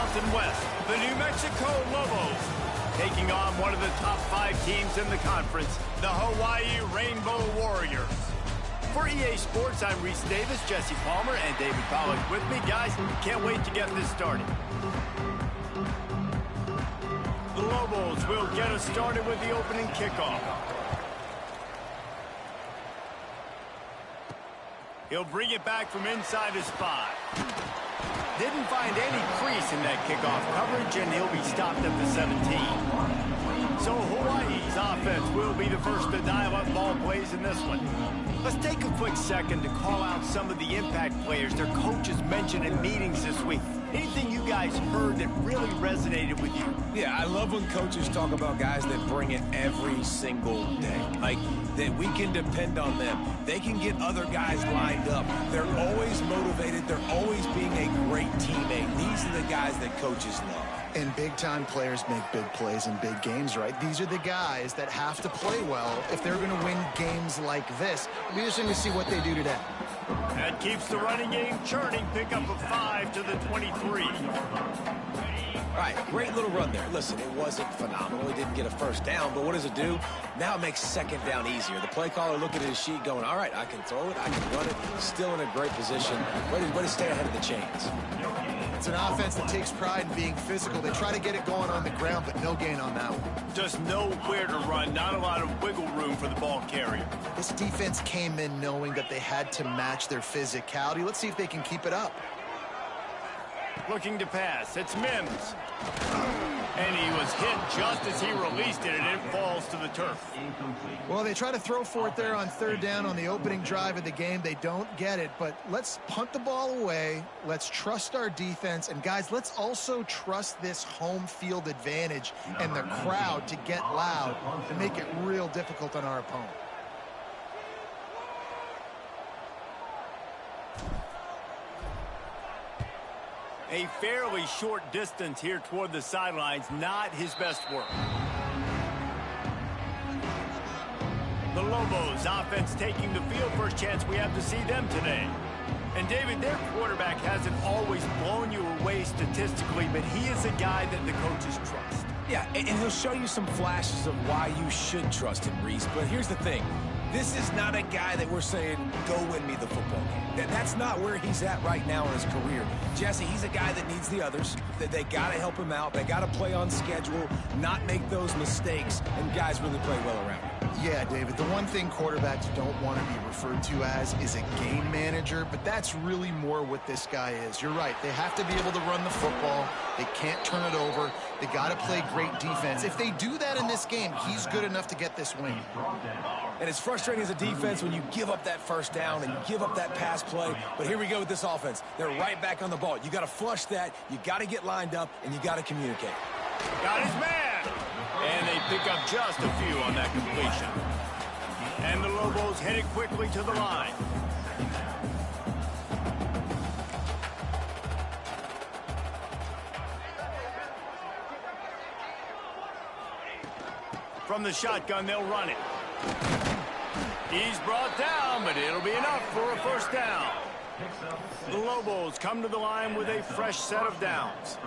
Mountain West, the New Mexico Lobos, taking on one of the top 5 teams in the conference, the Hawaii Rainbow Warriors. For EA Sports, I'm Reese Davis, Jesse Palmer, and David Pollack with me. Guys, can't wait to get this started. The Lobos will get us started with the opening kickoff. He'll bring it back from inside his 5. Didn't find any crease in that kickoff coverage, and he'll be stopped at the 17. So Hawaii's offense will be the first to dial up ball plays in this one. Let's take a quick second to call out some of the impact players their coaches mentioned in meetings this week. Anything you guys heard that really resonated with you? Yeah, I love when coaches talk about guys that bring it every single day. Like, that we can depend on them. They can get other guys lined up. They're always motivated. They're always being a great teammate. These are the guys that coaches love. And big-time players make big plays in big games, right? These are the guys that have to play well if they're going to win games like this. It'll be interesting to see what they do today. That keeps the running game churning. Pick up a 5 to the 23. All right, great little run there. Listen, it wasn't phenomenal. He didn't get a first down, but what does it do? Now it makes second down easier. The play caller looking at his sheet going, all right, I can throw it, I can run it. Still in a great position. Ready to stay ahead of the chains. It's an offense that takes pride in being physical. They try to get it going on the ground, but no gain on that one. Just know where to run. Not a lot of wiggle room for the ball carrier. This defense came in knowing that they had to match their physicality. Let's see if they can keep it up. Looking to pass. It's Mims. And he was hit just as he released it, and it falls to the turf. Well, they try to throw for it there on third down on the opening drive of the game. They don't get it, but let's punt the ball away. Let's trust our defense. And, guys, let's also trust this home field advantage and the crowd to get loud and make it real difficult on our opponent. A fairly short distance here toward the sidelines, not his best work. The Lobos offense taking the field. First chance we have to see them today. And David, their quarterback hasn't always blown you away statistically, but he is a guy that the coaches trust. Yeah, and he'll show you some flashes of why you should trust him, Reese. But here's the thing. This is not a guy that we're saying, go win me the football game. That's not where he's at right now in his career. Jesse, he's a guy that needs the others, that they got to help him out. They got to play on schedule, not make those mistakes, and guys really play well around him. Yeah, David, the one thing quarterbacks don't want to be referred to as is a game manager, but that's really more what this guy is. You're right. They have to be able to run the football. They can't turn it over. They got to play great defense. If they do that in this game, he's good enough to get this win. And it's frustrating as a defense when you give up that first down and you give up that pass play. But here we go with this offense. They're right back on the ball. You got to flush that. You got to get lined up, and you got to communicate. Got his man. And they pick up just a few on that completion. And the Lobos headed quickly to the line. From the shotgun, they'll run it. He's brought down, but it'll be enough for a first down. The Lobos come to the line with a fresh set of downs.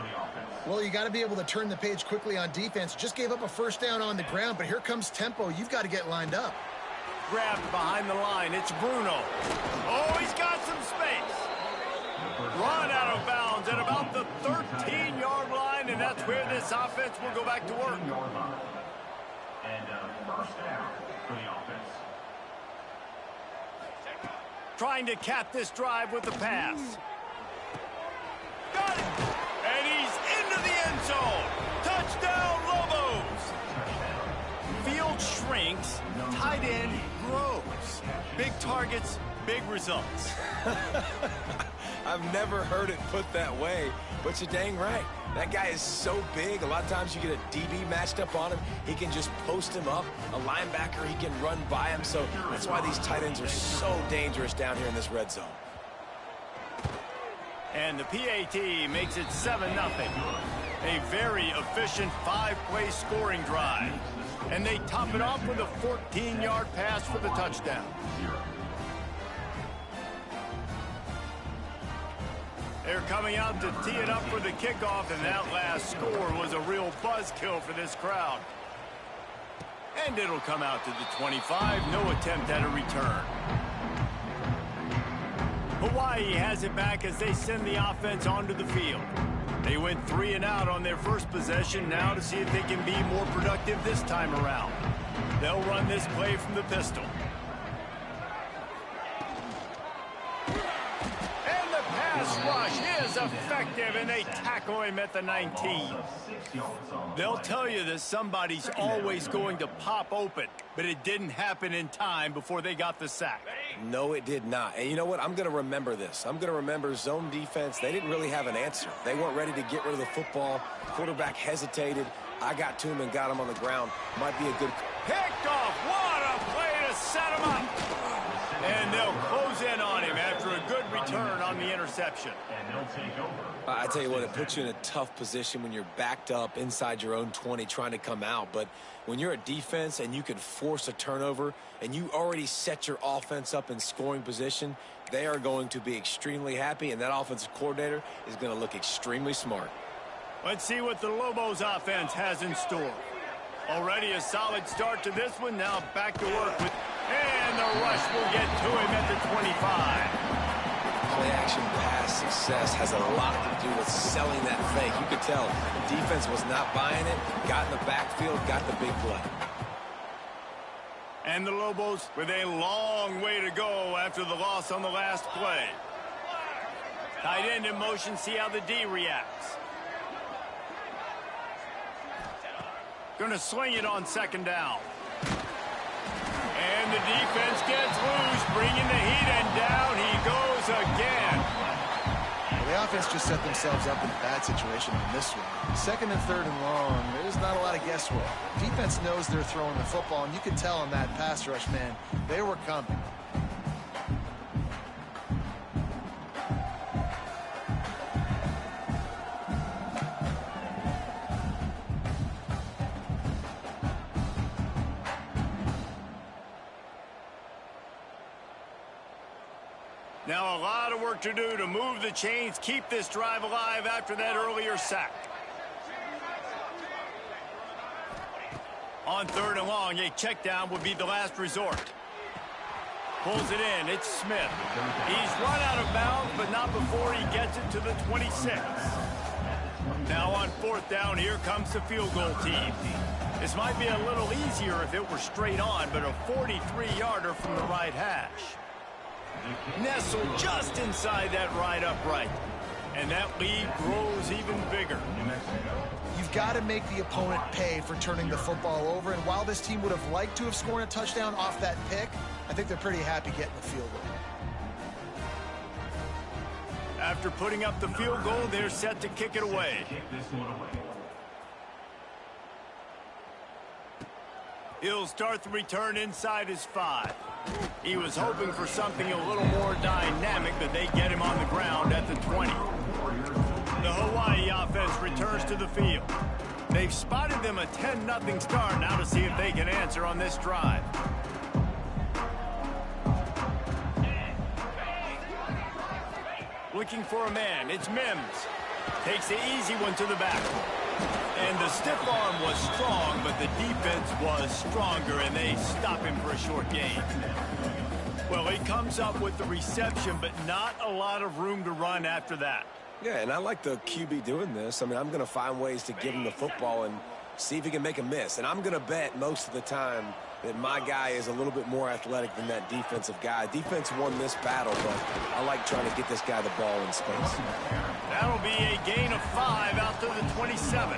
Well, you got to be able to turn the page quickly on defense. Just gave up a first down on the ground, but here comes tempo. You've got to get lined up. Grabbed behind the line. It's Bruno. Oh, he's got some space. Run out of bounds at about the 13-yard line, and that's where this offense will go back to work. And first down for the offense. Trying to cap this drive with the pass. Got it! And he's into the end zone. Touchdown, Lobos! Field shrinks, tight end grows. Big targets, big results. I've never heard it put that way, but you're dang right. That guy is so big. A lot of times you get a DB matched up on him. He can just post him up. A linebacker, he can run by him. So that's why these tight ends are so dangerous down here in this red zone. And the PAT makes it 7-0. A very efficient 5-play scoring drive. And they top it off with a 14-yard pass for the touchdown. They're coming out to tee it up for the kickoff, and that last score was a real buzzkill for this crowd. And it'll come out to the 25. No attempt at a return. Hawaii has it back as they send the offense onto the field. They went 3 and out on their first possession, now to see if they can be more productive this time around. They'll run this play from the pistol. And the pass rush is effective, and they tackle him at the 19. They'll tell you that somebody's always going to pop open, but it didn't happen in time before they got the sack. No, it did not. And you know what? I'm going to remember this. I'm going to remember zone defense. They didn't really have an answer. They weren't ready to get rid of the football. Quarterback hesitated. I got to him and got him on the ground. Might be a good... Picked off. What a play to set him up. And they'll close in on him after a good return on the interception. I tell you what, it puts you in a tough position when you're backed up inside your own 20 trying to come out. But when you're a defense and you can force a turnover and you already set your offense up in scoring position, they are going to be extremely happy, and that offensive coordinator is going to look extremely smart. Let's see what the Lobos offense has in store. Already a solid start to this one. Now back to work with... And the rush will get to him at the 25. Play-action pass success has a lot to do with selling that fake. You could tell defense was not buying it, got in the backfield, got the big play. And the Lobos with a long way to go after the loss on the last play. Tight end in motion, see how the D reacts. Going to sling it on second down. And the defense gets loose, bringing the heat, and down he goes again. Well, the offense just set themselves up in a bad situation in this one. Second and third and long, there's not a lot of guesswork. Defense knows they're throwing the football, and you can tell on that pass rush, man, they were coming. Now a lot of work to do to move the chains, keep this drive alive after that earlier sack. On third and long, a check down would be the last resort. Pulls it in, it's Smith. He's run out of bounds, but not before he gets it to the 26. Now on fourth down, here comes the field goal team. This might be a little easier if it were straight on, but a 43-yarder from the right hash. Nestled just inside that right upright. And that lead grows even bigger. You've got to make the opponent pay for turning the football over. And while this team would have liked to have scored a touchdown off that pick, I think they're pretty happy getting the field goal. After putting up the field goal, they're set to kick it away. He'll start the return inside his 5. He was hoping for something a little more dynamic, but they get him on the ground at the 20. The Hawaii offense returns to the field. They've spotted them a 10-0 start, now to see if they can answer on this drive. Looking for a man, it's Mims. Takes the easy one to the back. And the stiff arm was strong, but the defense was stronger, and they stop him for a short gain. Well, he comes up with the reception, but not a lot of room to run after that. Yeah, and I like the QB doing this. I mean, I'm going to find ways to give him the football and see if he can make a miss. And I'm going to bet most of the time that my guy is a little bit more athletic than that defensive guy. Defense won this battle, but I like trying to get this guy the ball in space. That'll be a gain of 5 out to the 27.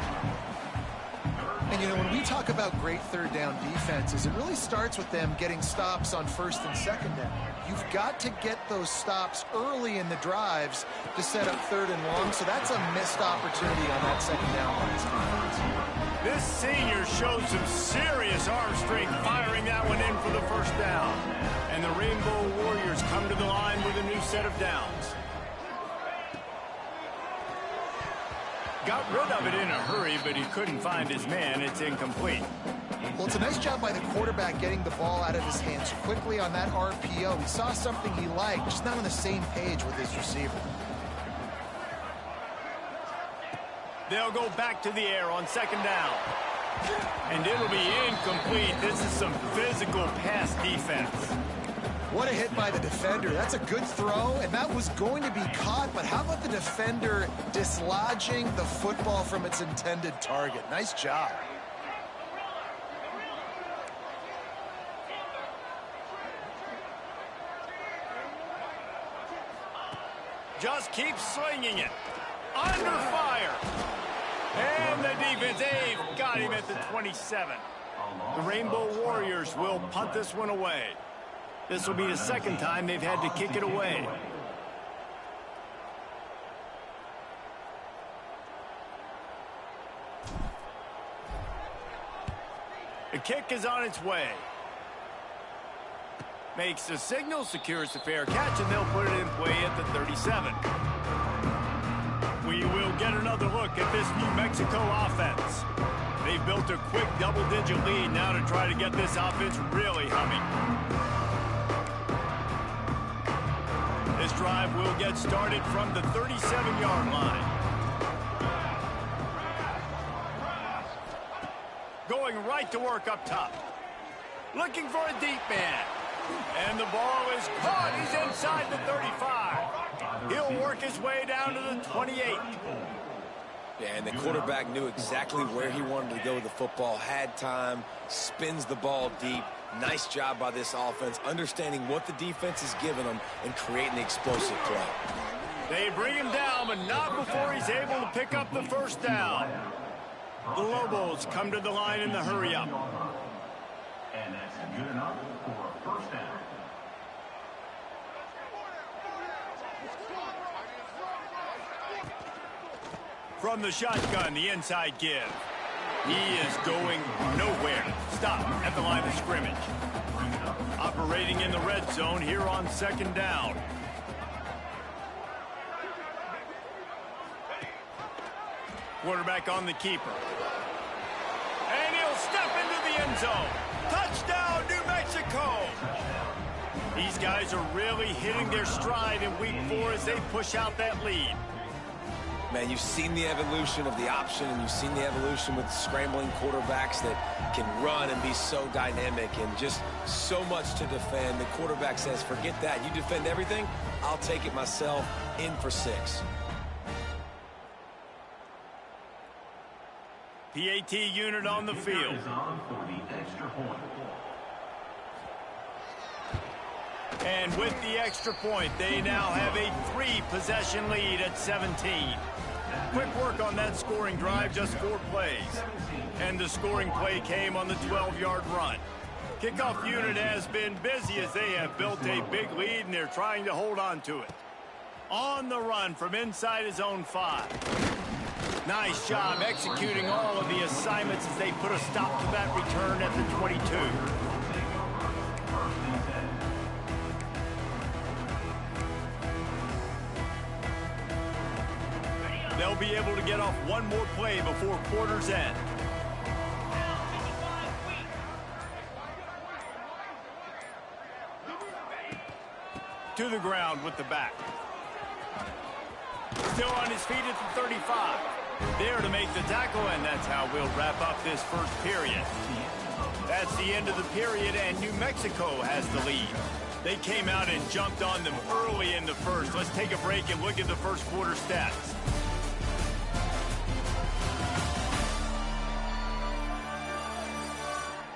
And, you know, when we talk about great third down defenses, it really starts with them getting stops on first and second down. You've got to get those stops early in the drives to set up third and long, so that's a missed opportunity on that second down by this defense. This senior shows some serious arm strength, firing that one in for the first down. And the Rainbow Warriors come to the line with a new set of downs. Got rid of it in a hurry, but he couldn't find his man. It's incomplete. Well, it's a nice job by the quarterback getting the ball out of his hands quickly on that RPO. He saw something he liked, just not on the same page with his receiver. They'll go back to the air on second down. And it'll be incomplete. This is some physical pass defense. What a hit by the defender. That's a good throw, and that was going to be caught, but how about the defender dislodging the football from its intended target? Nice job. Just keep swinging it. Under fire. And the defense, they've got him at the 27. The Rainbow Warriors will punt this one away. This will be the second time they've had to kick it away. The kick is on its way. Makes the signal, secures the fair catch, and they'll put it in play at the 37. We will get another look at this New Mexico offense. They've built a quick double-digit lead now to try to get this offense really humming. This drive will get started from the 37-yard line. Going right to work up top. Looking for a deep man. And the ball is caught. He's inside the 35. He'll work his way down to the 28. Yeah, and the quarterback knew exactly where he wanted to go with the football, had time, spins the ball deep. Nice job by this offense, understanding what the defense is giving them and creating the explosive play. They bring him down, but not before he's able to pick up the first down. The Lobos come to the line in the hurry-up. And that's good enough for a first down. From the shotgun, the inside give. He is going nowhere. Stop at the line of scrimmage. Operating in the red zone here on second down. Quarterback on the keeper. And he'll step into the end zone. Touchdown, New Mexico! These guys are really hitting their stride in week 4 as they push out that lead. Man, you've seen the evolution of the option, and you've seen the evolution with scrambling quarterbacks that can run and be so dynamic and just so much to defend. The quarterback says, forget that. You defend everything, I'll take it myself. In for 6. PAT unit on the field. And with the extra point, they now have a 3-possession lead at 17. Quick work on that scoring drive, just 4 plays. And the scoring play came on the 12-yard run. Kickoff unit has been busy as they have built a big lead, and they're trying to hold on to it. On the run from inside his own 5. Nice job executing all of the assignments as they put a stop to that return at the 22. They'll be able to get off one more play before quarter's end. To the ground with the back. Still on his feet at the 35. There to make the tackle, and that's how we'll wrap up this first period. That's the end of the period, and New Mexico has the lead. They came out and jumped on them early in the first. Let's take a break and look at the first quarter stats.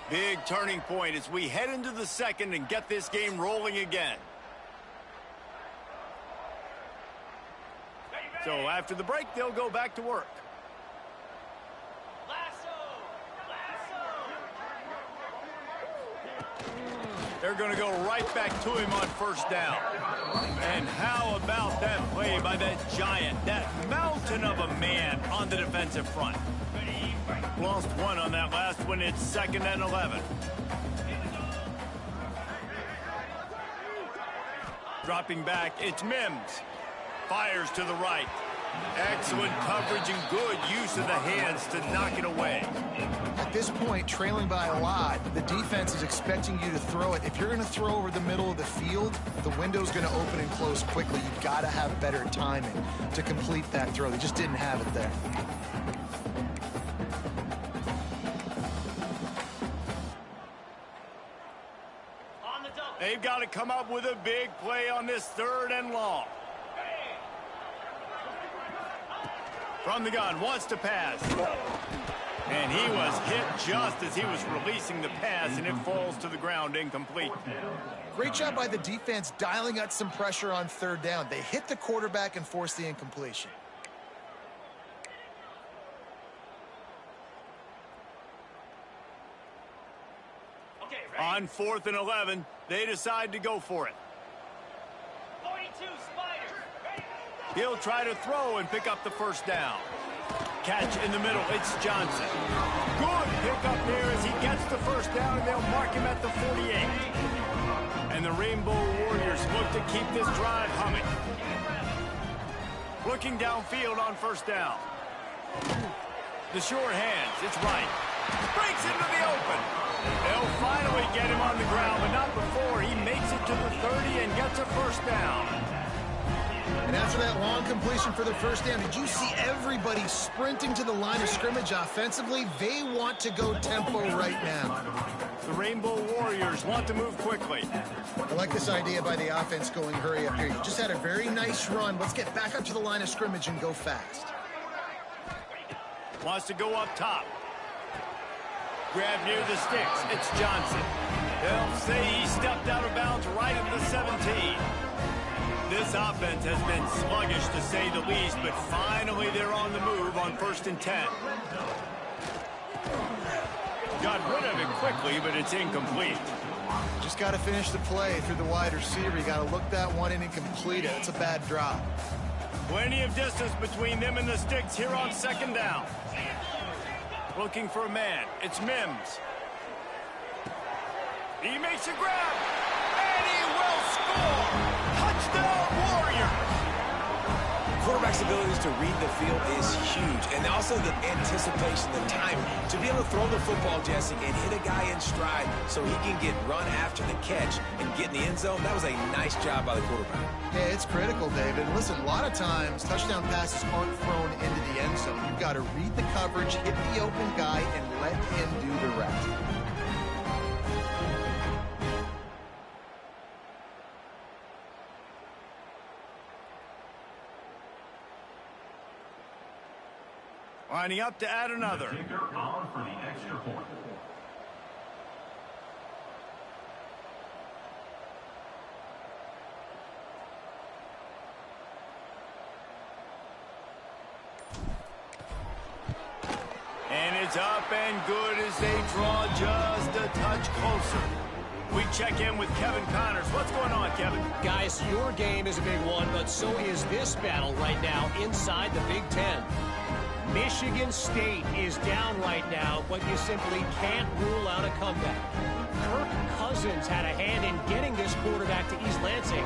Big turning point as we head into the second and get this game rolling again. So after the break, they'll go back to work. They're going to go right back to him on first down. And how about that play by that giant, that mountain of a man on the defensive front? Lost one on that last one. It's 2nd and 11. Dropping back, it's Mims. Fires to the right. Excellent coverage and good use of the hands to knock it away. At this point, trailing by a lot, the defense is expecting you to throw it. If you're going to throw over the middle of the field, the window's going to open and close quickly. You've got to have better timing to complete that throw. They just didn't have it there. They've got to come up with a big play on this 3rd and long. From the gun, wants to pass. And he was hit just as he was releasing the pass, and it falls to the ground incomplete. Great job by the defense dialing out some pressure on 3rd down. They hit the quarterback and forced the incompletion. On 4th and 11, they decide to go for it. 42 Spiders. He'll try to throw and pick up the 1st down. Catch in the middle, it's Johnson. Good pick up there as he gets the 1st down, and they'll mark him at the 48. And the Rainbow Warriors look to keep this drive humming. Looking downfield on 1st down. The short hands, it's right. Breaks into the open. They'll finally get him on the ground, but not before he makes it to the 30 and gets a 1st down. And after that long completion for the 1st down, did you see everybody sprinting to the line of scrimmage offensively? They want to go tempo right now. The Rainbow Warriors want to move quickly. I like this idea by the offense going hurry up here. You just had a very nice run. Let's get back up to the line of scrimmage and go fast. Wants to go up top. Grab near the sticks. It's Johnson. They'll say he stepped out of bounds right at the 17. This offense has been sluggish to say the least, but finally they're on the move on 1st and 10. Got rid of it quickly, but it's incomplete. Just got to finish the play through the wide receiver. You got to look that one in and complete it. It's a bad drop. Plenty of distance between them and the sticks here on 2nd down. Looking for a man. It's Mims. He makes a grab, and he will score! Touchdown, Warriors! Quarterback's abilities to read the field is huge, and also the anticipation, the time to be able to throw the football, Jesse, and hit a guy in stride so he can get run after the catch and get in the end zone. That was a nice job by the quarterback. Yeah, it's critical, David. Listen, a lot of times touchdown passes aren't thrown into the end zone. You've got to read the coverage, hit the open guy, and let him do the rest. Lining up to add another. Kicker on for the extra point. And it's up and good as they draw just a touch closer. We check in with Kevin Connors. What's going on, Kevin? Guys, your game is a big one, but so is this battle right now inside the Big Ten. Michigan State is down right now, but you simply can't rule out a comeback. Kirk Cousins had a hand in getting this quarterback to East Lansing,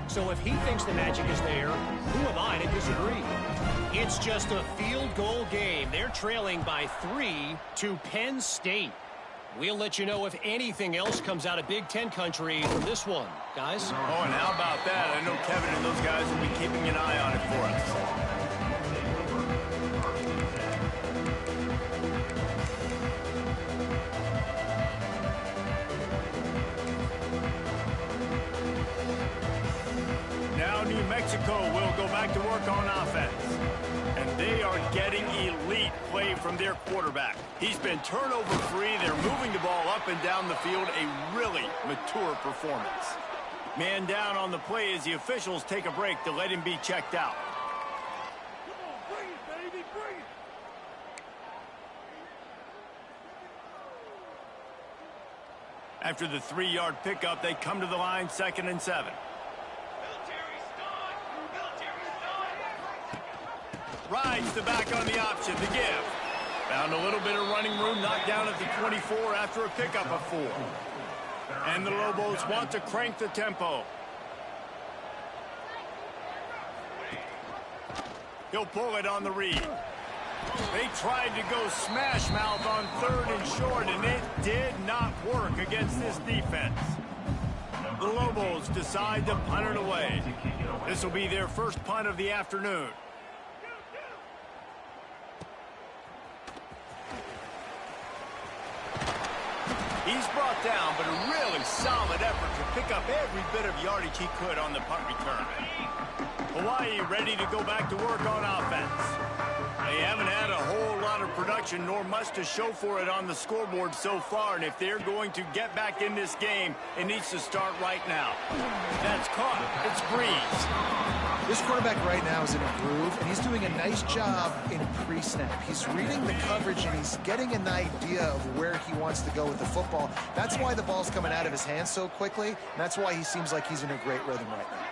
so if he thinks the magic is there, who am I to disagree? It's just a field goal game. They're trailing by 3 to Penn State. We'll let you know if anything else comes out of Big Ten country from this one, guys. Oh, and how about that? I know Kevin and those guys will be keeping an eye on it for us. Now New Mexico will go back to work on offense. And they are getting elite play from their quarterback. He's been turnover-free. They're moving the ball up and down the field. A really mature performance. Man down on the play as the officials take a break to let him be checked out. Come on, bring it, baby, bring it. After the 3-yard pickup, they come to the line 2nd and 7. Rides the back on the option, the give. Found a little bit of running room, knocked down at the 24 after a pickup of 4. And the Lobos want to crank the tempo. He'll pull it on the read. They tried to go smash mouth on 3rd and short, and it did not work against this defense. The Lobos decide to punt it away. This will be their first punt of the afternoon. He's brought down, but a really solid effort to pick up every bit of yardage he could on the punt return. Hawaii ready to go back to work on offense. They haven't had a whole lot of production, nor much to show for it on the scoreboard so far, and if they're going to get back in this game, it needs to start right now. That's caught. It's Brees. This quarterback right now is in a groove, and he's doing a nice job in pre-snap. He's reading the coverage, and he's getting an idea of where he wants to go with the football. That's why the ball's coming out of his hands so quickly, and that's why he seems like he's in a great rhythm right now.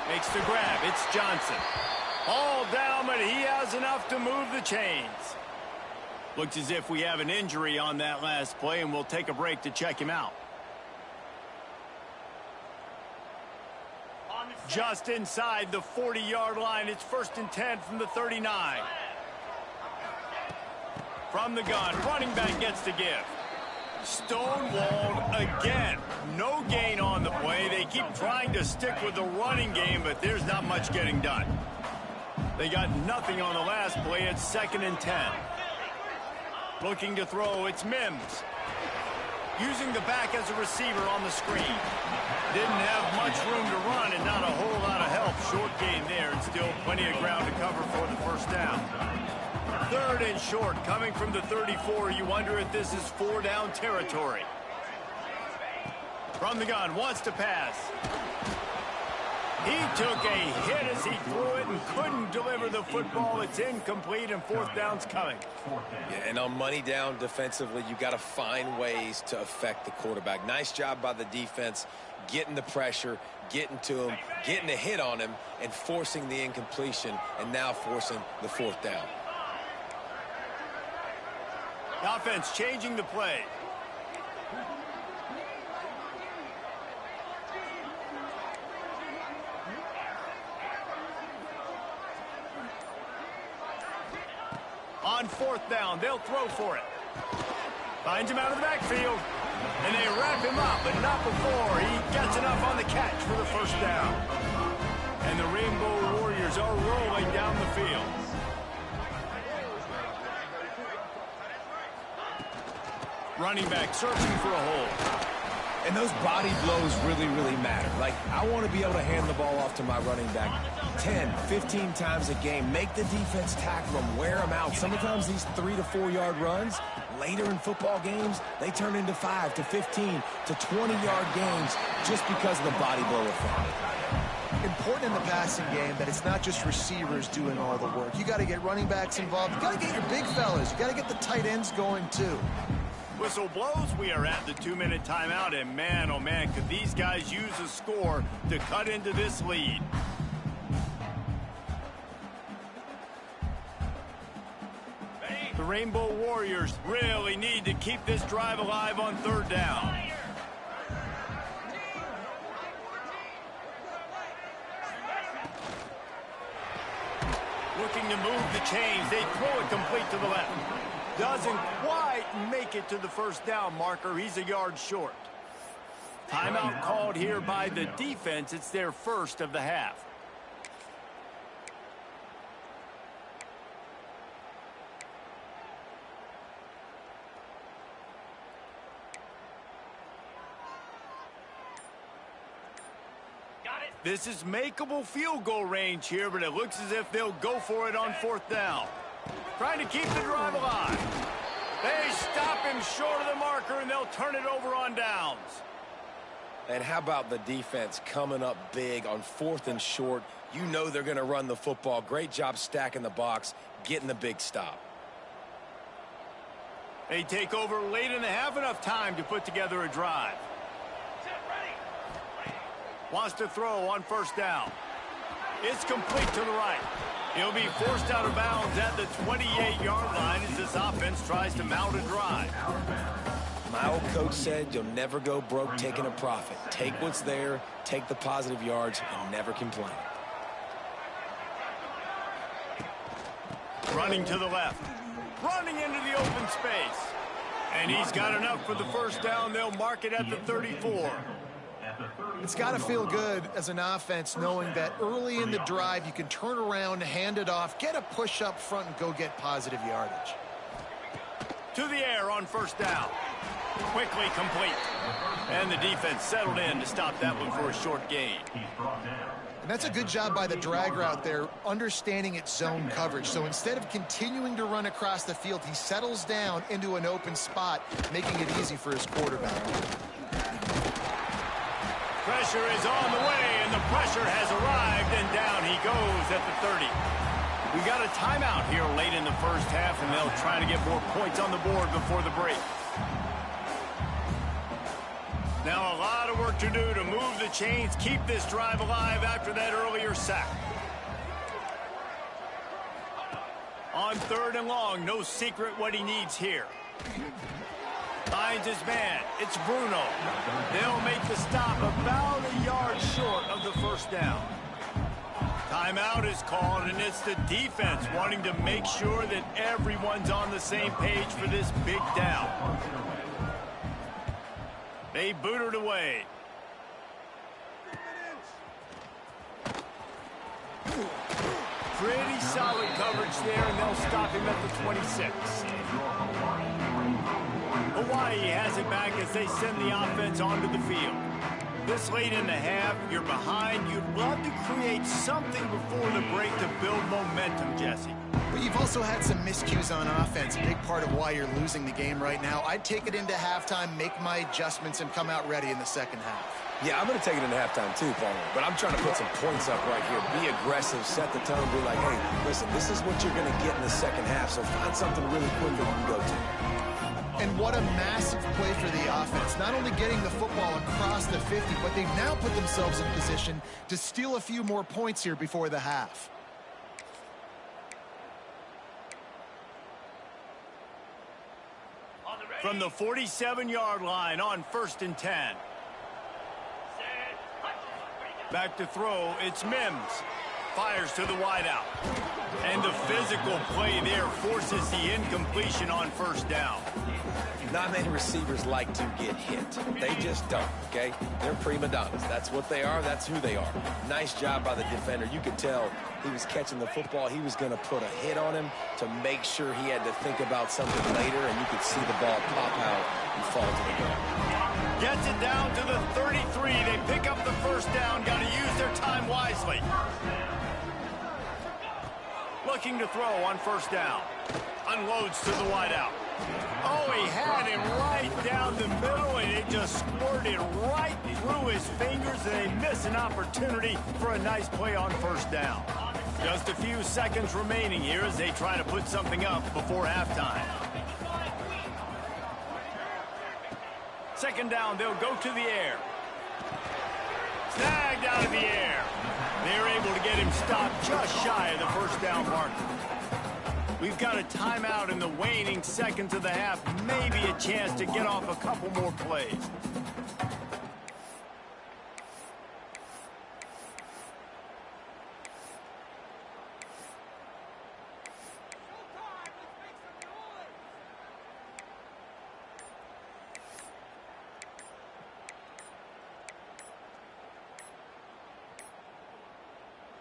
Makes the grab. It's Johnson. All down, but he has enough to move the chains. Looks as if we have an injury on that last play, and we'll take a break to check him out. Just inside the 40-yard line. It's 1st and 10 from the 39. From the gun, running back gets to give. Stonewalled again. No gain on the play. They keep trying to stick with the running game, but there's not much getting done. They got nothing on the last play. It's 2nd and 10. Looking to throw, it's Mims. Using the back as a receiver on the screen. Didn't have much room to run and not a whole lot of help. Short gain there and still plenty of ground to cover for the first down. 3rd and short coming from the 34. You wonder if this is 4-down territory. From the gun, wants to pass. He took a hit as he threw it and couldn't deliver the football. It's incomplete and 4th down's coming. Yeah, and on money down defensively, you got to find ways to affect the quarterback. Nice job by the defense, getting the pressure, getting to him, getting a hit on him, and forcing the incompletion, and now forcing the 4th down. The offense changing the play. On 4th down, they'll throw for it. Finds him out of the backfield. And they wrap him up, but not before he gets enough on the catch for the 1st down. And the Rainbow Warriors are rolling down the field. Running back searching for a hole. And those body blows really, really matter. Like, I want to be able to hand the ball off to my running back 10, 15 times a game. Make the defense tackle them, wear them out. Sometimes these 3 to 4 yard runs, later in football games, they turn into 5 to 15 to 20-yard games just because of the body blow effect. Important in the passing game that it's not just receivers doing all the work. You got to get running backs involved. You got to get your big fellas. You got to get the tight ends going too. Whistle blows. We are at the 2-minute timeout, and man, oh man, could these guys use a score to cut into this lead. The Rainbow Warriors really need to keep this drive alive on 3rd down. Looking to move the chains. They throw it complete to the left. Doesn't quite make it to the 1st down marker. He's a yard short. Timeout called here by the defense. It's their 1st of the half. This is makeable field goal range here, but it looks as if they'll go for it on 4th down. Trying to keep the drive alive. They stop him short of the marker, and they'll turn it over on downs. And how about the defense coming up big on 4th and short? You know they're going to run the football. Great job stacking the box, getting the big stop. They take over late in the half, enough time to put together a drive. Wants to throw on 1st down. It's complete to the right. He'll be forced out of bounds at the 28-yard line as this offense tries to mount a drive. My old coach said you'll never go broke taking a profit. Take what's there, take the positive yards, and never complain. Running to the left. Running into the open space. And he's got enough for the 1st down. They'll mark it at the 34. It's got to feel good as an offense knowing that early in the drive you can turn around, hand it off, get a push up front, and go get positive yardage. To the air on first down. Quickly complete. And the defense settled in to stop that one for a short gain. And that's a good job by the drag route there, understanding its zone coverage. So instead of continuing to run across the field, he settles down into an open spot, making it easy for his quarterback. Pressure is on the way, and the pressure has arrived, and down he goes at the 30. We got a timeout here late in the first half, and they'll try to get more points on the board before the break. Now a lot of work to do to move the chains, keep this drive alive after that earlier sack. On third and long, no secret what he needs here. Finds his man. It's Bruno. They'll make the stop about a yard short of the first down. Timeout is called, and it's the defense wanting to make sure that everyone's on the same page for this big down. They boot it away. Pretty solid coverage there, and they'll stop him at the 26. Hawaii has it back as they send the offense onto the field. This late in the half, you're behind. You'd love to create something before the break to build momentum, Jesse. But you've also had some miscues on offense, a big part of why you're losing the game right now. I'd take it into halftime, make my adjustments, and come out ready in the second half. Yeah, I'm going to take it into halftime too, Paulo. But I'm trying to put some points up right here. Be aggressive, set the tone, be like, hey, listen, this is what you're going to get in the second half, so find something really quick that you can go to. And what a massive play for the offense. Not only getting the football across the 50, but they've now put themselves in position to steal a few more points here before the half. From the 47-yard line on 1st and 10. Back to throw, it's Mims. Fires to the wideout. And the physical play there forces the incompletion on first down. Not many receivers like to get hit. They just don't, okay? They're prima donnas. That's what they are. That's who they are. Nice job by the defender. You could tell he was catching the football. He was going to put a hit on him to make sure he had to think about something later, and you could see the ball pop out and fall to the ground. Gets it down to the 33. They pick up the first down. Got to use their time wisely. Looking to throw on first down. Unloads to the wideout. Oh, he had him right down the middle, and it just squirted right through his fingers, and they miss an opportunity for a nice play on first down. Just a few seconds remaining here as they try to put something up before halftime. Second down, they'll go to the air. Snagged out of the air. They're able to get him stopped just shy of the first down marker. We've got a timeout in the waning seconds of the half. Maybe a chance to get off a couple more plays.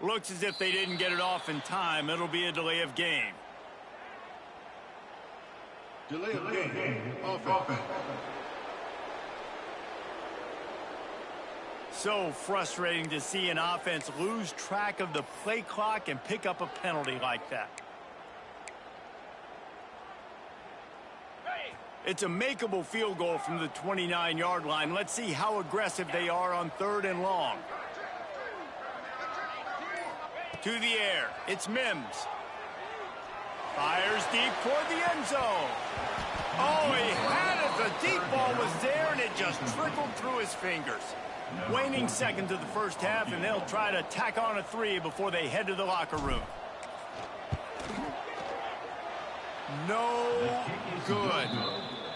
Looks as if they didn't get it off in time. It'll be a delay of game. Delay of game. Offense. So frustrating to see an offense lose track of the play clock and pick up a penalty like that. It's a makeable field goal from the 29-yard line. Let's see how aggressive they are on third and long. To the air, it's Mims. Fires deep toward the end zone. Oh, he had it. The deep ball was there, and it just trickled through his fingers. Waning seconds of the first half, and they'll try to tack on a 3 before they head to the locker room. No good.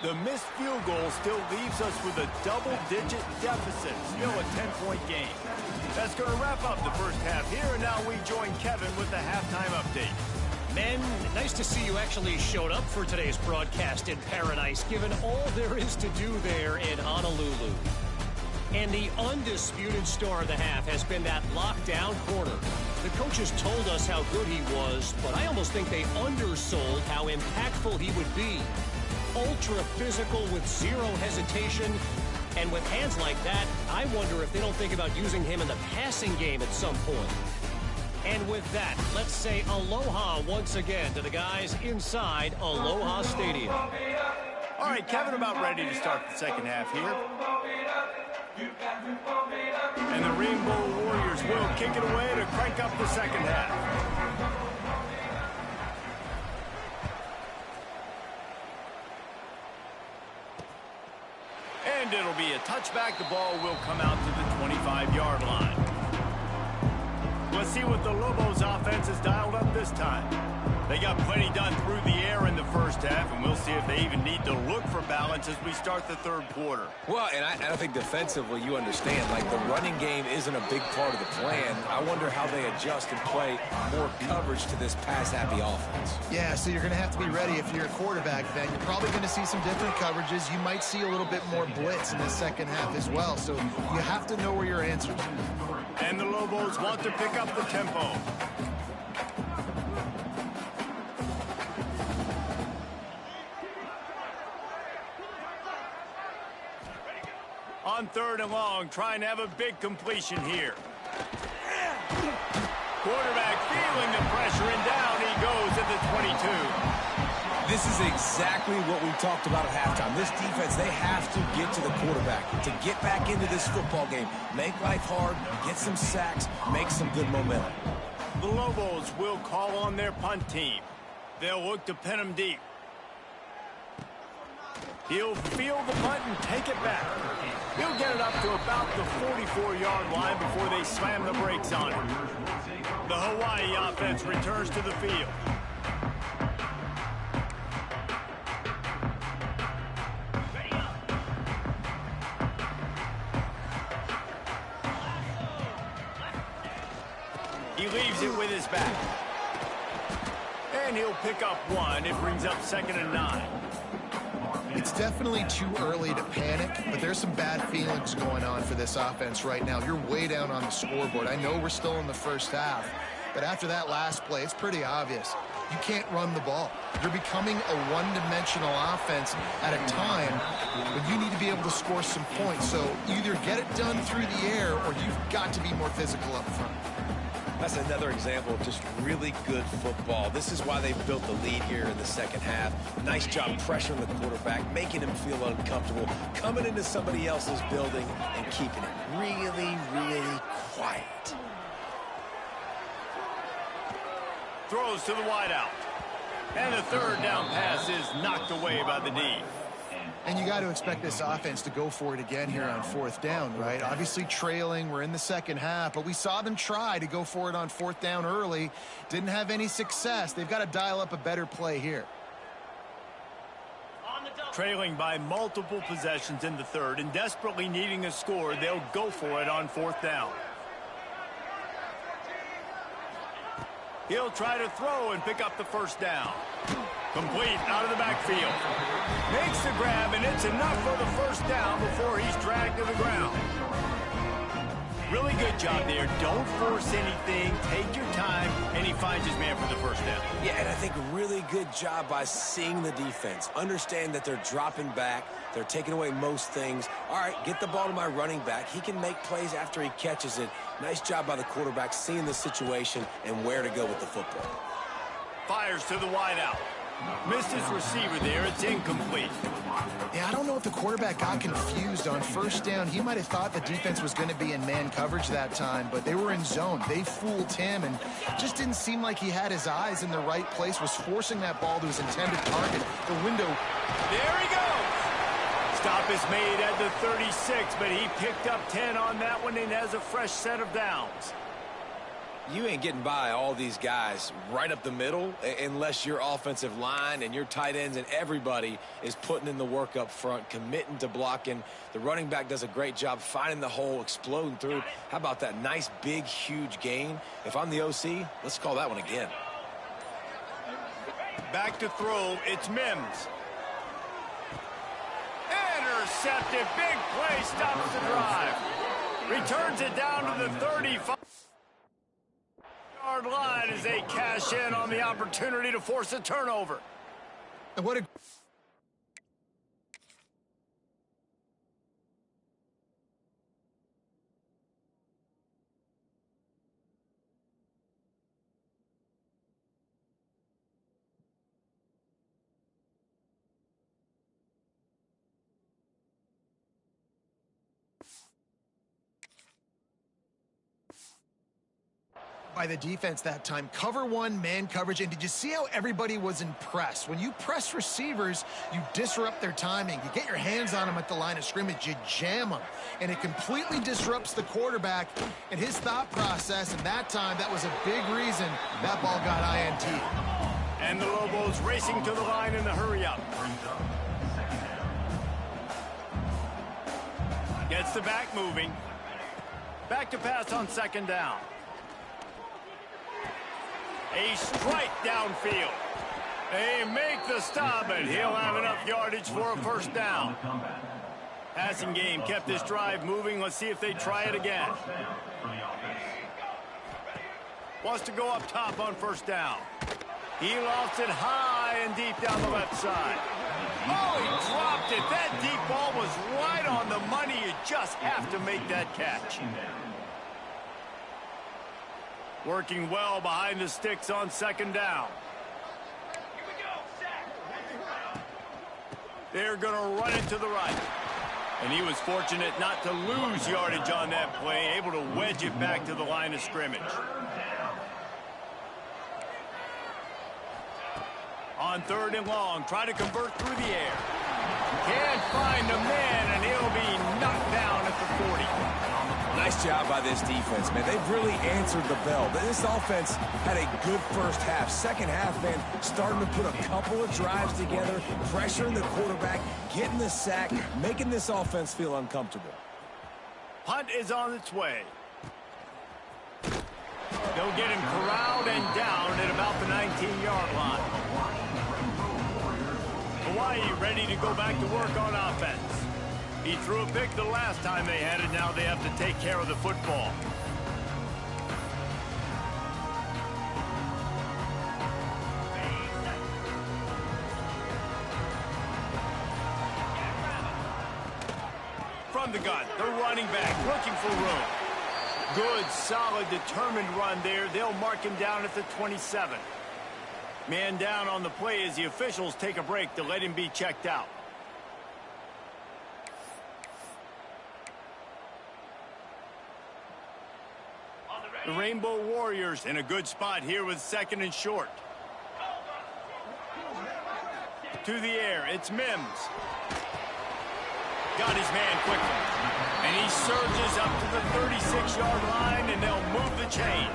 The missed field goal still leaves us with a double-digit deficit. Still a 10-point game. That's going to wrap up the first half here, and now we join Kevin with the halftime update. Men, nice to see you actually showed up for today's broadcast in paradise, given all there is to do there in Honolulu. And the undisputed star of the half has been that lockdown corner. The coaches told us how good he was, but I almost think they undersold how impactful he would be. ultra physical with zero hesitation. And with hands like that, I wonder if they don't think about using him in the passing game at some point. And with that, let's say aloha once again to the guys inside Aloha Stadium. All right, Kevin, about ready to start the second half here. And the Rainbow Warriors will kick it away to crank up the second half. And it'll be a touchback. The ball will come out to the 25-yard line. Let's see what the Lobos offense has dialed up this time. They got plenty done through the air in the first half, and we'll see if they even need to look for balance as we start the third quarter. Well, and I think defensively, you understand, like the running game isn't a big part of the plan. I wonder how they adjust and play more coverage to this pass-happy offense. Yeah, so you're going to have to be ready if you're a quarterback, Ben. You're probably going to see some different coverages. You might see a little bit more blitz in the second half as well, so you have to know where your answers are. And the Lobos want to pick up the tempo. On third and long, trying to have a big completion here. Quarterback feeling the pressure, and down he goes at the 22. This is exactly what we talked about at halftime. This defense, they have to get to the quarterback to get back into this football game. Make life hard, get some sacks, make some good momentum. The Lobos will call on their punt team. They'll look to pin him deep. He'll field the punt and take it back. He'll get it up to about the 44-yard line before they slam the brakes on him. The Hawaii offense returns to the field. He leaves it with his back. And he'll pick up one. It brings up 2nd and 9. It's definitely too early to panic, but there's some bad feelings going on for this offense right now. You're way down on the scoreboard. I know we're still in the first half, but after that last play, it's pretty obvious. You can't run the ball. You're becoming a one-dimensional offense at a time when you need to be able to score some points. So either get it done through the air or you've got to be more physical up front. That's another example of just really good football. This is why they built the lead here in the second half. Nice job pressuring the quarterback, making him feel uncomfortable, coming into somebody else's building and keeping it really, really quiet. Throws to the wideout. And the third down pass is knocked away by the D. And you got to expect this offense to go for it again here on 4th down, right? Obviously trailing, we're in the second half, but we saw them try to go for it on 4th down early. Didn't have any success. They've got to dial up a better play here. Trailing by multiple possessions in the third and desperately needing a score, they'll go for it on 4th down. He'll try to throw and pick up the first down. Complete out of the backfield. Makes the grab, and it's enough for the first down before he's dragged to the ground. Really good job there. Don't force anything. Take your time, and he finds his man for the first down. Yeah, and I think really good job by seeing the defense. Understand that they're dropping back. They're taking away most things. All right, get the ball to my running back. He can make plays after he catches it. Nice job by the quarterback seeing the situation and where to go with the football. Fires to the wideout. Missed his receiver there. It's incomplete. Yeah, I don't know if the quarterback got confused on first down. He might have thought the defense was going to be in man coverage that time, but they were in zone. They fooled him, and just didn't seem like he had his eyes in the right place, was forcing that ball to his intended target. The window. There he goes. Stop is made at the 36, but he picked up 10 on that one and has a fresh set of downs. You ain't getting by all these guys right up the middle unless your offensive line and your tight ends and everybody is putting in the work up front, committing to blocking. The running back does a great job finding the hole, exploding through. How about that nice, big, huge gain? If I'm the OC, let's call that one again. Back to throw, it's Mims. Intercepted, big play, stops the drive. Returns it down to the 35. Line as they cash in on the opportunity to force a turnover. And what a By the defense that time. Cover one, man coverage. And did you see how everybody was impressed? When you press receivers, you disrupt their timing. You get your hands on them at the line of scrimmage. You jam them. And it completely disrupts the quarterback and his thought process. And that time, that was a big reason that ball got INT. And the Lobos racing to the line in the hurry-up. Gets the back moving. Back to pass on second down. A strike downfield. They make the stop, and he'll have enough yardage for a first down. Passing game kept this drive moving. Let's see if they try it again. Wants to go up top on first down. He lost it high and deep down the left side. Oh, he dropped it. That deep ball was right on the money. You just have to make that catch. Working well behind the sticks on second down. They're going to run it to the right. And he was fortunate not to lose yardage on that play, able to wedge it back to the line of scrimmage. On third and long, try to convert through the air. Can't find a man, and he'll be knocked down at the 40. Nice job by this defense, man. They've really answered the bell. This offense had a good first half. Second half, man, starting to put a couple of drives together, pressuring the quarterback, getting the sack, making this offense feel uncomfortable. Punt is on its way. They'll get him corralled and down at about the 19-yard line. Hawaii ready to go back to work on offense. He threw a pick the last time they had it. Now they have to take care of the football. From the gun, the running back looking for room. Good, solid, determined run there. They'll mark him down at the 27. Man down on the play as the officials take a break to let him be checked out. The Rainbow Warriors in a good spot here with second and short. To the air, it's Mims. Got his man quickly. And he surges up to the 36-yard line, and they'll move the chain.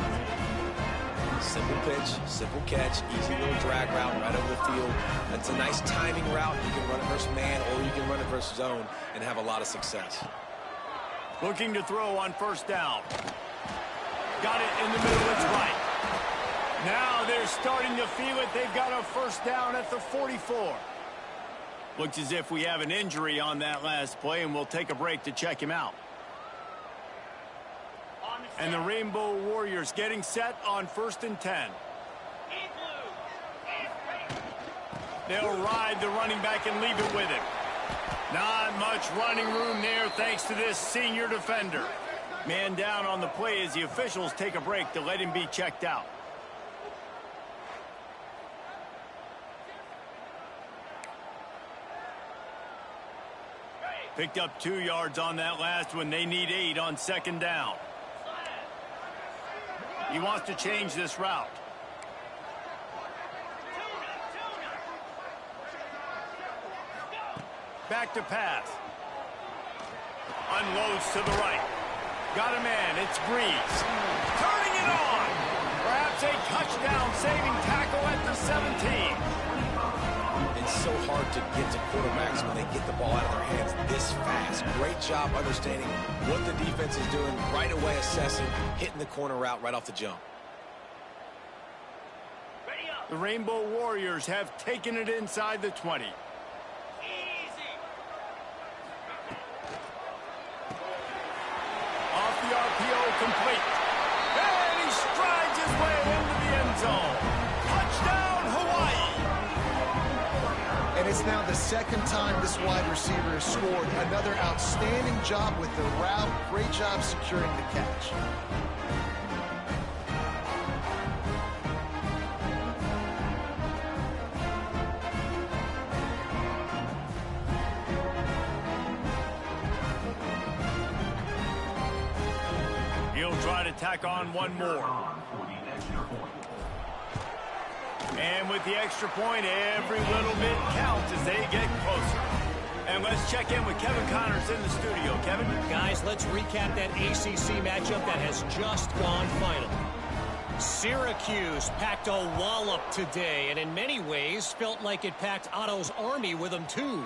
Simple pitch, simple catch, easy little drag route right over the field. That's a nice timing route. You can run it versus man, or you can run it versus zone and have a lot of success. Looking to throw on first down. Got it in the middle, it's right. Now they're starting to feel it. They've got a first down at the 44. Looks as if we have an injury on that last play, and we'll take a break to check him out. And the Rainbow Warriors getting set on 1st and 10. They'll ride the running back and leave it with him. Not much running room there thanks to this senior defender. Man down on the play as the officials take a break to let him be checked out. Picked up 2 yards on that last one. They need 8 on second down. He wants to change this route. Back to pass. Unloads to the right. Got a man. It's Breeze. Turning it on. Perhaps a touchdown-saving tackle at the 17. It's so hard to get to quarterbacks when they get the ball out of their hands this fast. Great job understanding what the defense is doing, right away assessing, hitting the corner route right off the jump. The Rainbow Warriors have taken it inside the 20. Off the RPO, complete. And he strides his way into the end zone. Touchdown, Hawaii! And it's now the second time this wide receiver has scored. Another outstanding job with the route. Great job securing the catch. They'll try to tack on one more. And with the extra point, every little bit counts as they get closer. And let's check in with Kevin Connors in the studio. Kevin? Guys, let's recap that ACC matchup that has just gone final. Syracuse packed a wallop today, and in many ways felt like it packed Otto's Army with them too.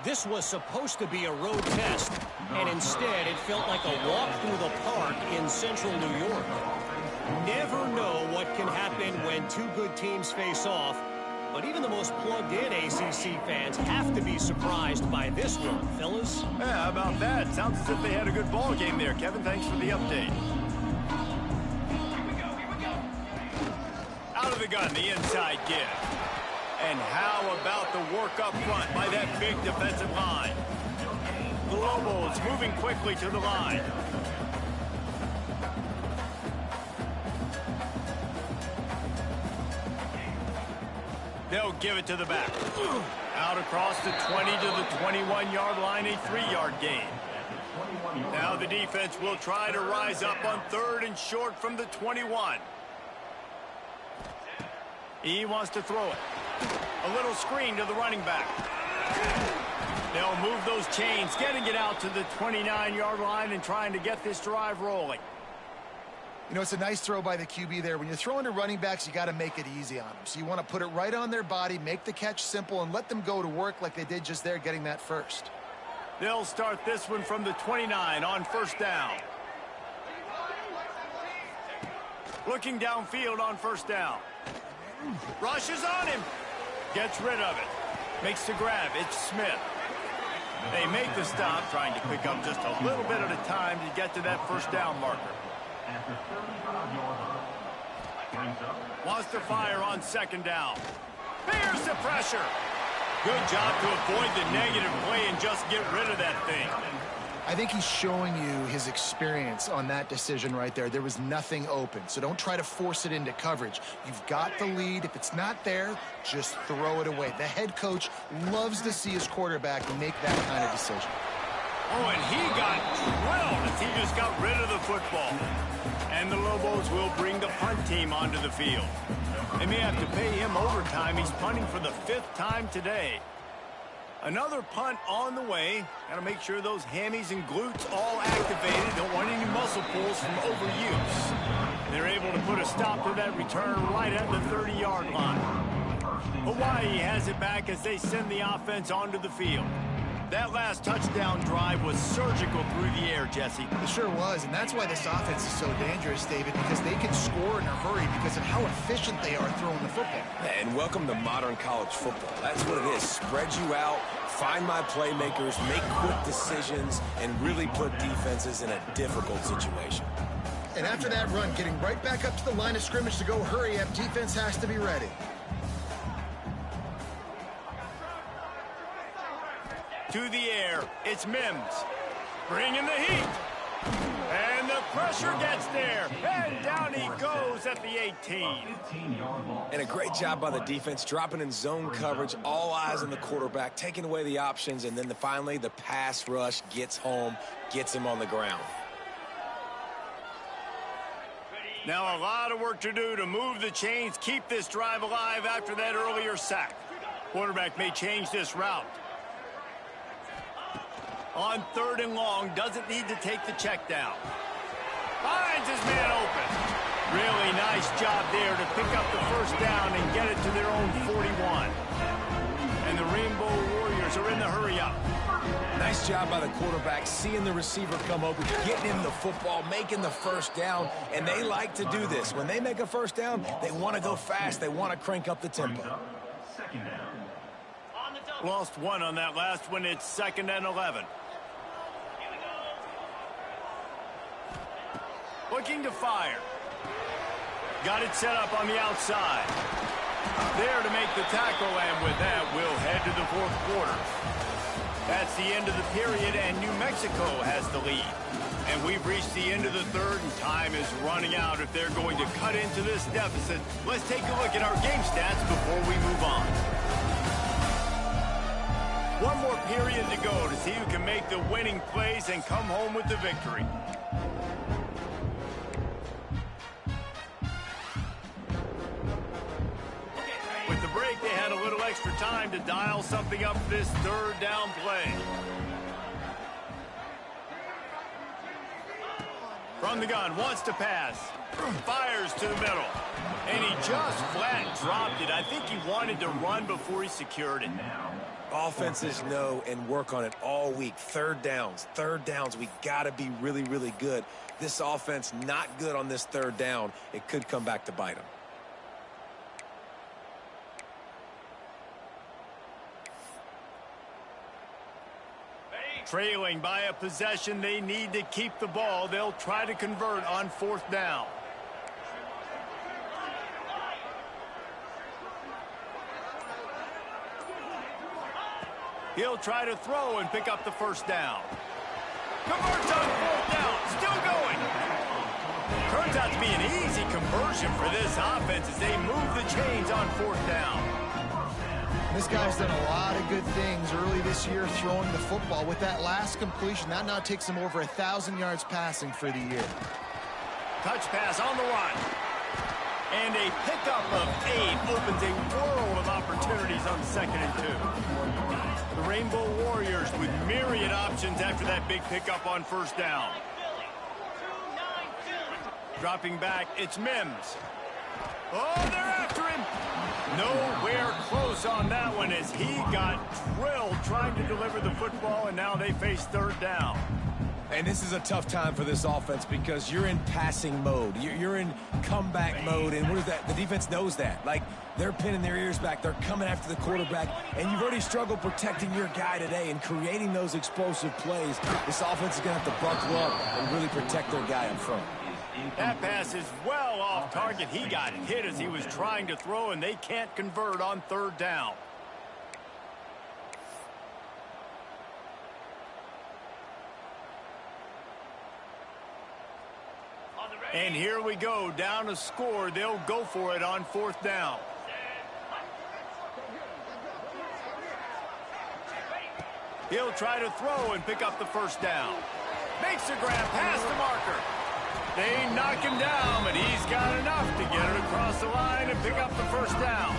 This was supposed to be a road test, and instead it felt like a walk through the park in central New York. Never know what can happen when two good teams face off, but even the most plugged-in ACC fans have to be surprised by this one, fellas. Yeah, how about that? Sounds as if they had a good ball game there. Kevin, thanks for the update. Out of the gun, the inside give. And how about the work up front by that big defensive line? The Lobos moving quickly to the line. They'll give it to the back. Out across the 20 to the 21-yard line, a 3-yard gain. Now the defense will try to rise up on 3rd and short from the 21. He wants to throw it. A little screen to the running back. They'll move those chains, getting it out to the 29-yard line and trying to get this drive rolling. You know, it's a nice throw by the QB there. When you're throwing to running backs, you got to make it easy on them. So you want to put it right on their body, make the catch simple, and let them go to work like they did just there, getting that first. They'll start this one from the 29 on 1st down. Looking downfield on 1st down. Rushes on him. Gets rid of it. Makes the grab. It's Smith. They make the stop, trying to pick up just a little bit at a time to get to that 1st down marker. Wants to fire on 2nd down. Bears the pressure. Good job to avoid the negative play and just get rid of that thing. I think he's showing you his experience on that decision right there. There was nothing open, so don't try to force it into coverage. You've got the lead. If it's not there, just throw it away. The head coach loves to see his quarterback make that kind of decision. Oh, and he got drilled as he just got rid of the football. And the Lobos will bring the punt team onto the field. They may have to pay him overtime. He's punting for the 5th time today. Another punt on the way. Got to make sure those hammies and glutes all activated. Don't want any muscle pulls from overuse. They're able to put a stop to that return right at the 30-yard line. Hawaii has it back as they send the offense onto the field. That last touchdown drive was surgical through the air, Jesse. It sure was, and that's why this offense is so dangerous, David, because they can score in a hurry because of how efficient they are throwing the football. And welcome to modern college football. That's what it is. Spread you out, find my playmakers, make quick decisions, and really put defenses in a difficult situation. And after that run, getting right back up to the line of scrimmage to go hurry up, defense has to be ready. To the air, it's Mims. Bringing the heat. And the pressure gets there. And down he goes at the 18. And a great job by the defense, dropping in zone coverage, all eyes on the quarterback, taking away the options, and then finally the pass rush gets home, gets him on the ground. Now a lot of work to do to move the chains, keep this drive alive after that earlier sack. Quarterback may change this route. On 3rd and long, doesn't need to take the check down. Finds his man open. Really nice job there to pick up the 1st down and get it to their own 41. And the Rainbow Warriors are in the hurry up. Nice job by the quarterback, seeing the receiver come open, getting him the football, making the 1st down, and they like to do this. When they make a 1st down, they want to go fast. They want to crank up the tempo. Lost one on that last one. It's 2nd and 11. Looking to fire. Got it set up on the outside. There to make the tackle, and with that, we'll head to the 4th quarter. That's the end of the period, and New Mexico has the lead. And we've reached the end of the 3rd, and time is running out if they're going to cut into this deficit. Let's take a look at our game stats before we move on. One more period to go to see who can make the winning plays and come home with the victory. the break, they had a little extra time to dial something up this third down play. From the gun, wants to pass. Fires to the middle. And he just flat dropped it. I think he wanted to run before he secured it. Offenses know and work on it all week. Third downs. We got to be really, really good. This offense not good on this third down. It could come back to bite them. Trailing by a possession, they need to keep the ball. They'll try to convert on fourth down. He'll try to throw and pick up the first down. Converts on fourth down. Still going. Turns out to be an easy conversion for this offense as they move the chains on fourth down. This guy's done a lot of good things early this year throwing the football. With that last completion, that now takes him over 1,000 yards passing for the year. Touch pass on the run. And a pickup of 8 opens a world of opportunities on 2nd and 2. The Rainbow Warriors with myriad options after that big pickup on first down. Dropping back, it's Mims. Oh, they're after him. Nowhere close on that one as he got drilled trying to deliver the football, and now they face third down. And this is a tough time for this offense because you're in passing mode. You're in comeback mode, and what is that? The defense knows that. Like, they're pinning their ears back. They're coming after the quarterback, and you've already struggled protecting your guy today and creating those explosive plays. This offense is going to have to buckle up and really protect their guy up front. That pass is well off target. He got hit as he was trying to throw, and they can't convert on third down. And here we go, down a score. They'll go for it on fourth down. He'll try to throw and pick up the first down. Makes a grab past the marker. They knock him down, but he's got enough to get it across the line and pick up the first down.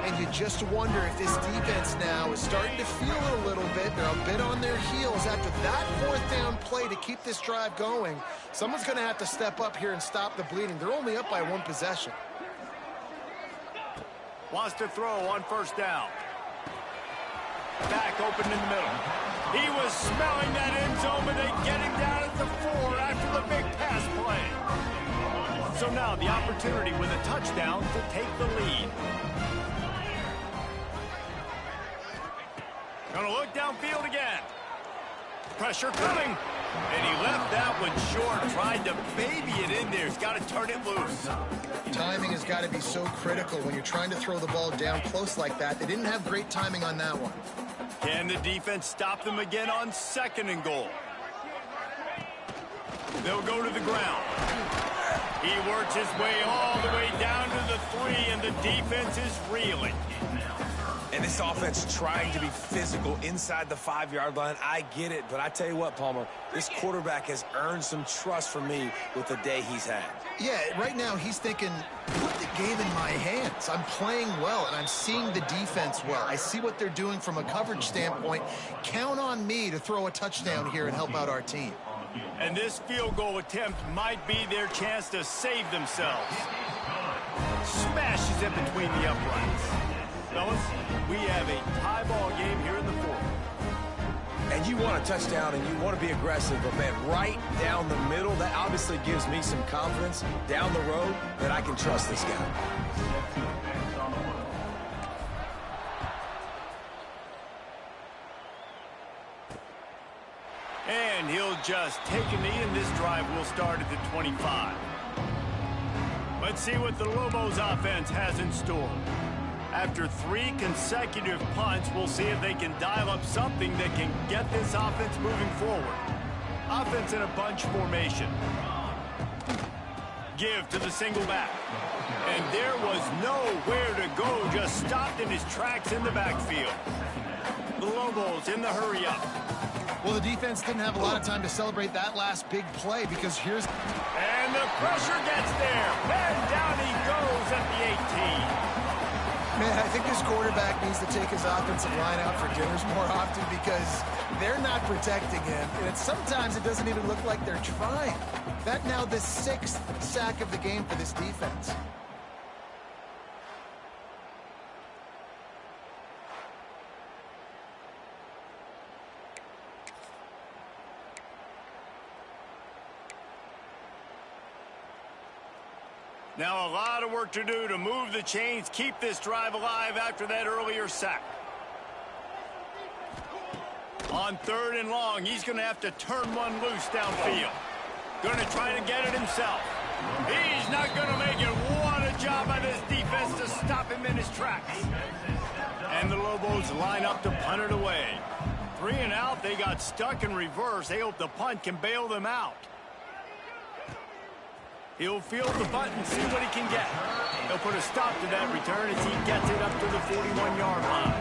And you just wonder if this defense now is starting to feel it a little bit. They're a bit on their heels after that fourth down play to keep this drive going. Someone's going to have to step up here and stop the bleeding. They're only up by 1 possession. Wants to throw on first down. Back open in the middle. He was smelling that end zone, but they get him down at the 4 after the big pass play. So now the opportunity with a touchdown to take the lead. Gonna look downfield again. Pressure coming. And he left that one short. Tried to baby it in there. He's got to turn it loose. Timing has got to be so critical when you're trying to throw the ball down close like that. They didn't have great timing on that one. Can the defense stop them again on 2nd and goal? They'll go to the ground. He works his way all the way down to the 3, and the defense is reeling. And this offense trying to be physical inside the 5-yard line. I get it, but I tell you what, Palmer, this quarterback has earned some trust from me with the day he's had. Yeah, right now he's thinking, put the game in my hands. I'm playing well, and I'm seeing the defense well. I see what they're doing from a coverage standpoint. Count on me to throw a touchdown here and help out our team. And this field goal attempt might be their chance to save themselves. Smashes it between the uprights. Fellas, we have a tie ball game here in the 4th. And you want a touchdown and you want to be aggressive, but man, right down the middle, that obviously gives me some confidence down the road that I can trust this guy. And he'll just take a knee, and this drive will start at the 25. Let's see what the Lobos offense has in store. After 3 consecutive punts, we'll see if they can dial up something that can get this offense moving forward. Offense in a bunch formation. Give to the single back. And there was nowhere to go, just stopped in his tracks in the backfield. The Lobos in the hurry up. Well, the defense didn't have a lot of time to celebrate that last big play because here's... And the pressure gets there. And down he goes at the 18. Yeah, I think this quarterback needs to take his offensive line out for dinners more often because they're not protecting him. And sometimes it doesn't even look like they're trying. That now the 6th sack of the game for this defense. Now a lot of work to do to move the chains, keep this drive alive after that earlier sack. On 3rd and long, he's going to have to turn one loose downfield. Going to try to get it himself. He's not going to make it. What a job by this defense to stop him in his tracks. And the Lobos line up to punt it away. 3 and out, they got stuck in reverse. They hope the punt can bail them out. He'll field the bunt and see what he can get. He'll put a stop to that return as he gets it up to the 41-yard line.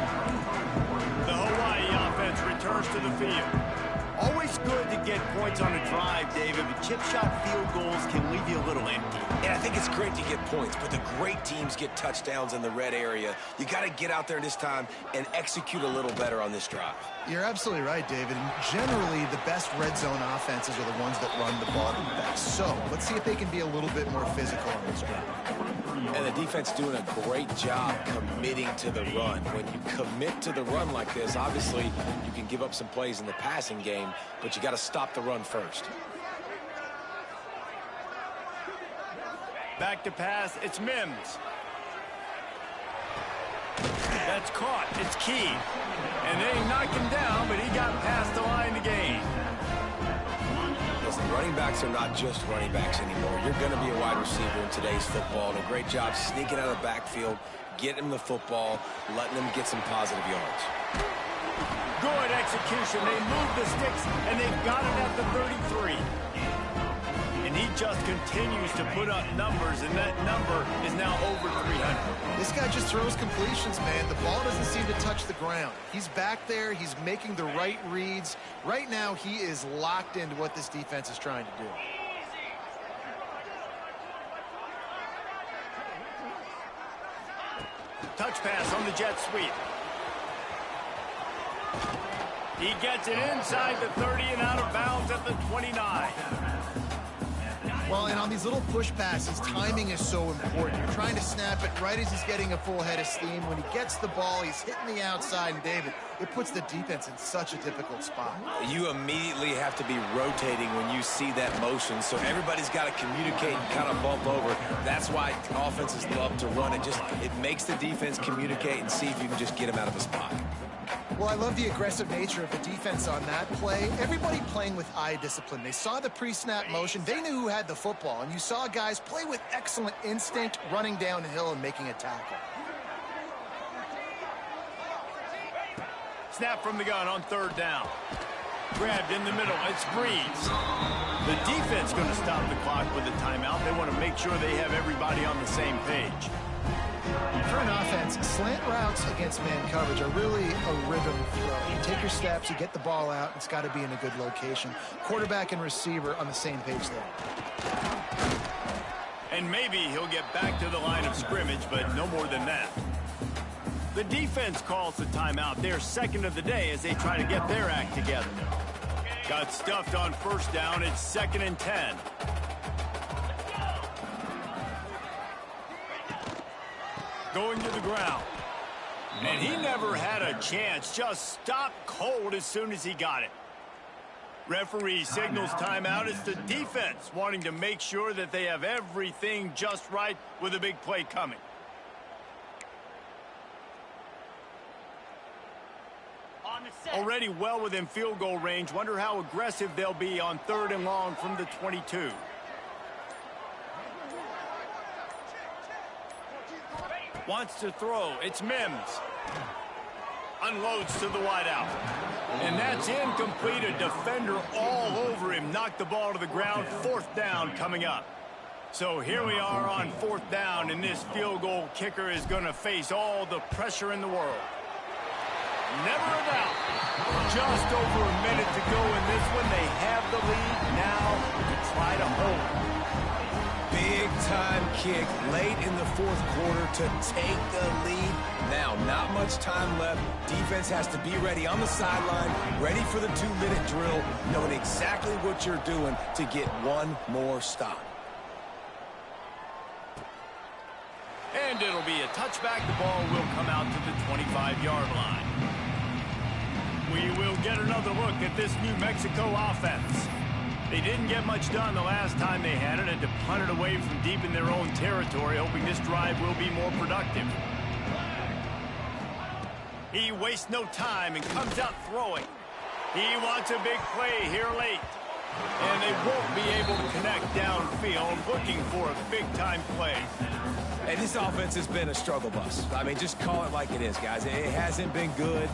The Hawaii offense returns to the field. Always good to get points on a drive, David, but chip shot field goals can leave you a little empty. Yeah, I think it's great to get points, but the great teams get touchdowns in the red area. You got to get out there this time and execute a little better on this drive. You're absolutely right, David. And generally, the best red zone offenses are the ones that run the ball the best. So let's see if they can be a little bit more physical on this drive. And the defense doing a great job committing to the run. When you commit to the run like this, obviously you can give up some plays in the passing game, but you got to stop the run first. Back to pass, it's Mims. That's caught, it's Key. And they knocked him down, but he got past the line to gain. Listen, running backs are not just running backs anymore. You're going to be a wide receiver in today's football, and a great job sneaking out of the backfield, getting them the football, letting them get some positive yards. Good execution. They move the sticks, and they've got it at the 33. And he just continues to put up numbers, and that number is now over 300. This guy just throws completions, man. The ball doesn't seem to touch the ground. He's back there. He's making the right reads. Right now, he is locked into what this defense is trying to do. Touch pass on the jet sweep. He gets it inside the 30 and out of bounds at the 29. Well, and on these little push passes, timing is so important. You're trying to snap it right as he's getting a full head of steam. When he gets the ball, he's hitting the outside, and David, it puts the defense in such a difficult spot. You immediately have to be rotating when you see that motion, so everybody's got to communicate and kind of bump over. That's why offenses love to run it. It makes the defense communicate and see if you can just get him out of his spot. Well, I love the aggressive nature of the defense on that play. Everybody playing with eye discipline. They saw the pre-snap motion. They knew who had the football. And you saw guys play with excellent instinct, running downhill and making a tackle. Snap from the gun on 3rd down. Grabbed in the middle. It's Breeze. The defense going to stop the clock with a timeout. They want to make sure they have everybody on the same page. For an offense, slant routes against man coverage are really a rhythm throw. You take your steps, you get the ball out, it's got to be in a good location. Quarterback and receiver on the same page there. And maybe he'll get back to the line of scrimmage, but no more than that. The defense calls the timeout. They're second of the day as they try to get their act together. Got stuffed on 1st down. It's 2nd and 10. Going to the ground. And he never had a chance. Just stopped cold as soon as he got it. Referee signals timeout. It's the defense wanting to make sure that they have everything just right with a big play coming. Already well within field goal range. Wonder how aggressive they'll be on 3rd and long from the 22. Wants to throw. It's Mims. Unloads to the wideout. And that's incomplete. A defender all over him. Knocked the ball to the ground. 4th down coming up. So here we are on 4th down, and this field goal kicker is going to face all the pressure in the world. Never a doubt. Just over a minute to go in this one. They have the lead now to try to hold it. Big time kick late in the 4th quarter to take the lead. down. Not much time left. Defense has to be ready on the sideline, ready for the 2-minute drill, knowing exactly what you're doing to get one more stop. And it'll be a touchback. The ball will come out to the 25-yard line. We will get another look at this New Mexico offense. They didn't get much done the last time they had it, and to punt it away from deep in their own territory, hoping this drive will be more productive. He wastes no time and comes out throwing. He wants a big play here late. And they won't be able to connect downfield, looking for a big-time play. And this offense has been a struggle bus. I mean, just call it like it is, guys. It hasn't been good,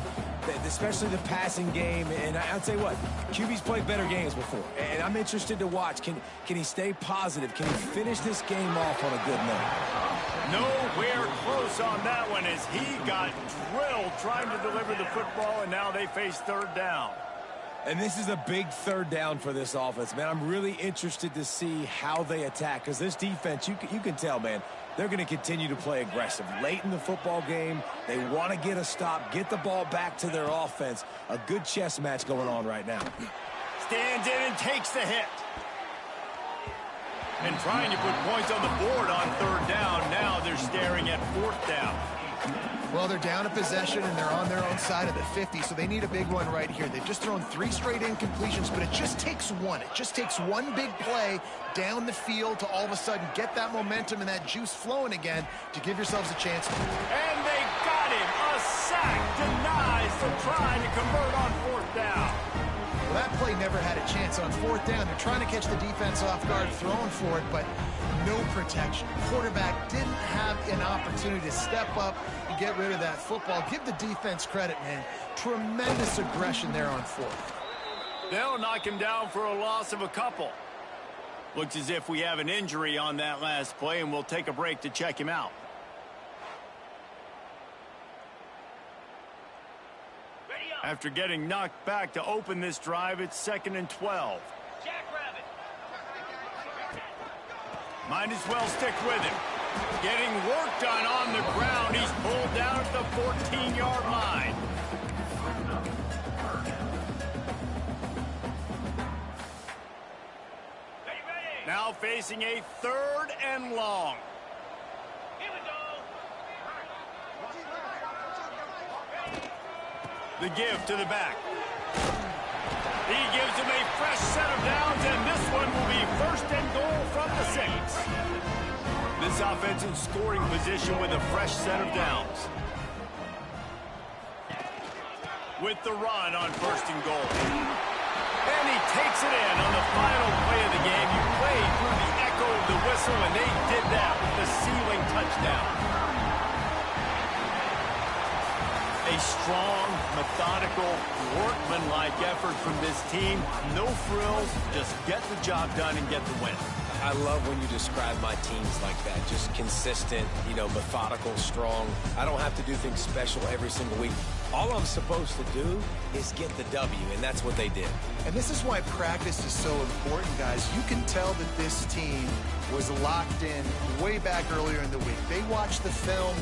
especially the passing game. And I'll tell you what, QB's played better games before. And I'm interested to watch. Can he stay positive? Can he finish this game off on a good note? Nowhere close on that one as he got drilled trying to deliver the football, and now they face third down. And this is a big third down for this offense, man. I'm really interested to see how they attack, because this defense, you can tell, man, they're going to continue to play aggressive. Late in the football game, they want to get a stop, get the ball back to their offense. A good chess match going on right now. Stands in and takes the hit. And trying to put points on the board on third down. Now they're staring at fourth down. Well, they're down a possession, and they're on their own side of the 50, so they need a big one right here. They've just thrown 3 straight incompletions, but it just takes one. It just takes one big play down the field to all of a sudden get that momentum and that juice flowing again to give yourselves a chance. And they got him. A sack denies the try to convert on fourth down. Well, that play never had a chance on fourth down. They're trying to catch the defense off guard, throwing for it, but no protection. Quarterback didn't have an opportunity to step up and get rid of that football. Give the defense credit, man. Tremendous aggression there on fourth. They'll knock him down for a loss of a couple. Looks as if we have an injury on that last play, and we'll take a break to check him out. After getting knocked back to open this drive, it's 2nd and 12. Might as well stick with him. Getting work done on the ground. He's pulled down at the 14-yard line. Now facing a 3rd and long. Here we go. The give to the back. He gives him a fresh set of downs, and this one will be 1st and goal from the 6. This offense in scoring position with a fresh set of downs. With the run on 1st and goal. And he takes it in on the final play of the game. You played through the echo of the whistle, and they did that with the ceiling touchdown. A strong, methodical, workmanlike effort from this team. No frills, just get the job done and get the win. I love when you describe my teams like that. Just consistent, methodical, strong. I don't have to do things special every single week. All I'm supposed to do is get the W, and that's what they did. And this is why practice is so important, guys. You can tell that this team was locked in way back earlier in the week. They watched the film.